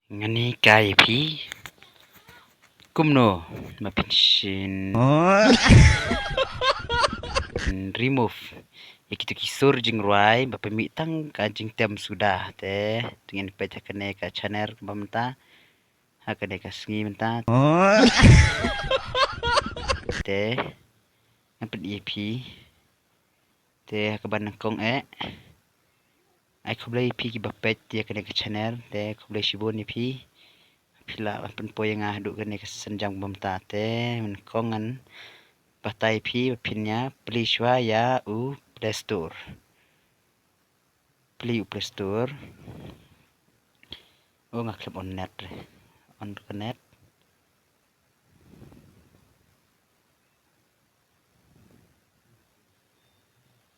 Ngani kai phi kumno mapinsin remove ikitu kisur jing ruai bapami tang ka jing tem sudah te dengan peta kene ka channel bamta hakane ka sngi menta te ngapen ep te hakaban kong ai khoblai phi ki bapet dia kene ka channel te khoblai shibon ni phi phila pen poyanga du kene ka sanjang bamta te men kongan patai phi phinya plishwa ya u Play Store Play Store ngaklep on net on net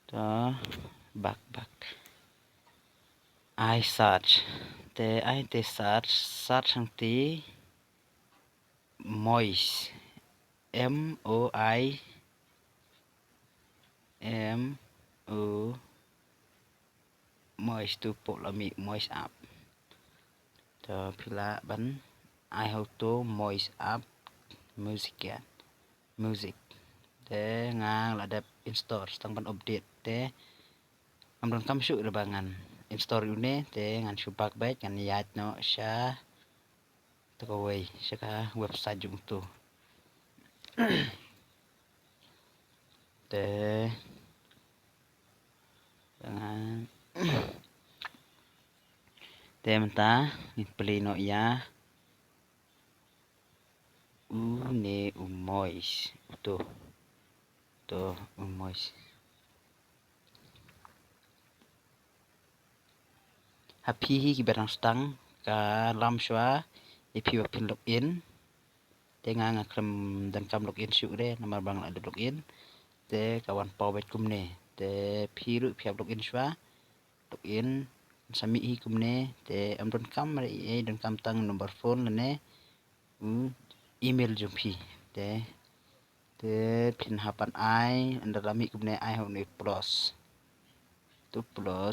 to back I search te I te search sang ti moist moist tu polami moist up to phila ban I how to moist up music te ngang la dap install tang ban update te amron kam su rebangan install une te ngan subak baik ngan yat no sha to way saka website jung tu te jangan te menta plino ya moist to moist happy ki barang stang ka lam shwa ipi pin login te nga kram dan kam login su re namar bang ada login te kawan pawet kumne te phiru phiap login shwa login sami hi kumne te amron kam re dan kam tang number phone ne email jum phi te pin hapan ai andalami kumne ai hone plus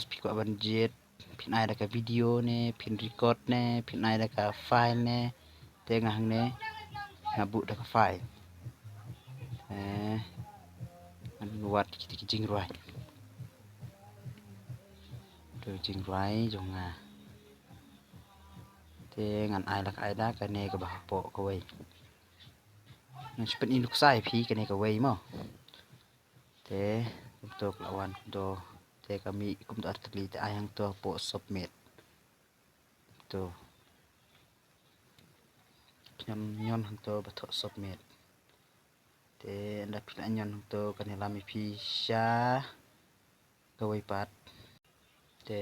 phi ko ban jet pin ai ka video ne pin record ne pin ai ka file ne te ngahang ne ngabu da ka file an wat ki jing ruai to jing ruai jonga te ngan ai la ai da ka ne ka ba po ko wei ngan pen induk sai phi ka ne ka wei mo te untuk lawan do te kami kum to artikli te ayang to po submit to nyon to bato submit te anda pila nyon to kanila mi phi sha kawai pat te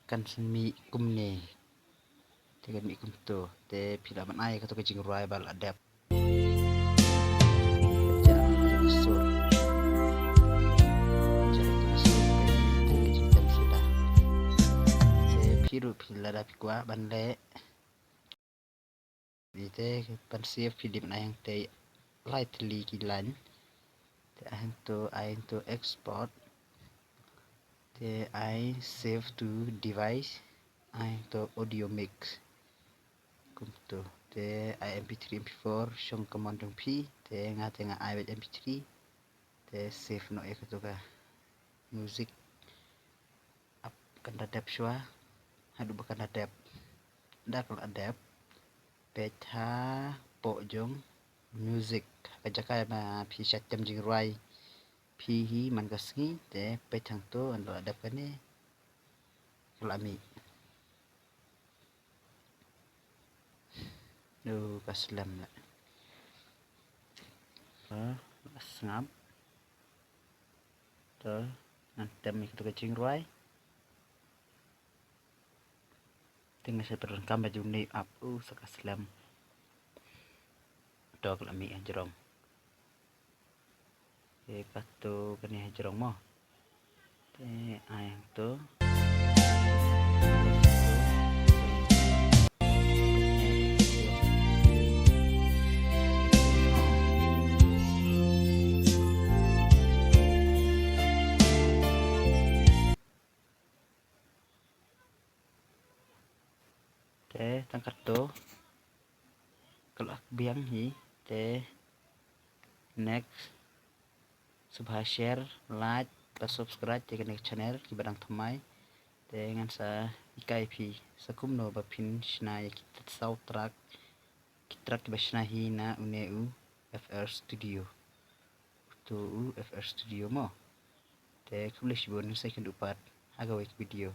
kan mi kumne te kan mi kum to te pila ban ai ka to jing ruai bal adapt phiru phila da pikwa ban le te pan save film na yang te lightly ki lan te I to export te I save to device I to audio mix kum to te I mp3 mp4 shong command jong phi te nga I mp3 te save no ek to ka music up kan dap shwa hadu bakan adapt dak adapt peta po jong music kajakai ma phi chatem jing ruai phi hi man kasngi te petang to ando adapt kane lami do kaslam la sngap to antem itu jing ruai tinggal saya perangkam baju ni up sakaslam dog lami ajrong kato kani ajrong mo te ayang to te tangkat to kalau biang hi te next subha share like và subscribe te kanek channel ki badang thamai te ngan sa ikai phi sakum no ba phin shna ya kit sau trak bashna hi na uneu FR Studio tu FR Studio mo te kulish bon second upat agawik video